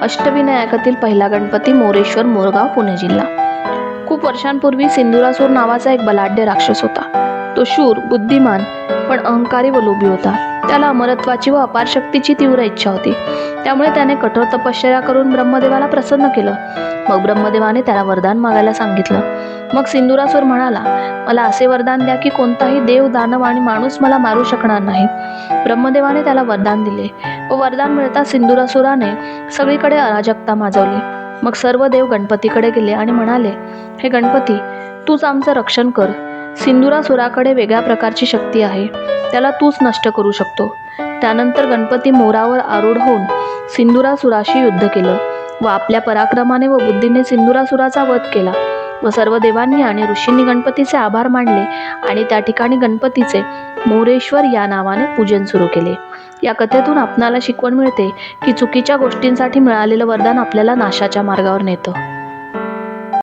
अष्टविनायकातील पहिला गणपती मोरेश्वर, मोरगाव, पुणे जिल्हा. खूप वर्षांपूर्वी सिंदुरासूर नावाचा एक बलाढ्य राक्षस होता. तो शूर, बुद्धिमान पण अहंकारी व लोभी होता. त्याला अमरत्वाची व अपार शक्तीची तीव्र इच्छा होती. त्यामुळे त्याने कठोर तपश्चर्या करून ब्रह्मदेवाला प्रसन्न केलं. मग ब्रह्मदेवाने त्याला वरदान मागायला सांगितलं. मग सिंदुरासूर म्हणाला, मला असे वरदान द्या की कोणताही देव, दानव आणि माणूस मला मारू शकणार नाही. ब्रह्मदेवाने त्याला वरदान दिले व वरदान मिळता सिंदुरासुराने सगळीकडे अराजकता माजवली. मग सर्व देव गणपतीकडे गेले आणि म्हणाले, हे गणपती, तूच आमचं रक्षण कर. सिंदुरासुराकडे वेगळ्या प्रकारची शक्ती आहे, त्याला तूच नष्ट करू शकतो. त्यानंतर गणपती मोरावर आरूढ होऊन सिंदुरासुराशी युद्ध केलं व आपल्या पराक्रमाने व बुद्धीने सिंदुरासुराचा वध केला. व सर्व देवांनी आणि ऋषींनी गणपतीचे आभार मानले आणि त्या ठिकाणी गणपतीचे मोरेश्वर या नावाने पूजन सुरू केले. या कथेतून आपणाला शिकवण मिळते की चुकीच्या गोष्टींसाठी मिळालेलं वरदान आपल्याला नाशाच्या मार्गावर नेतं.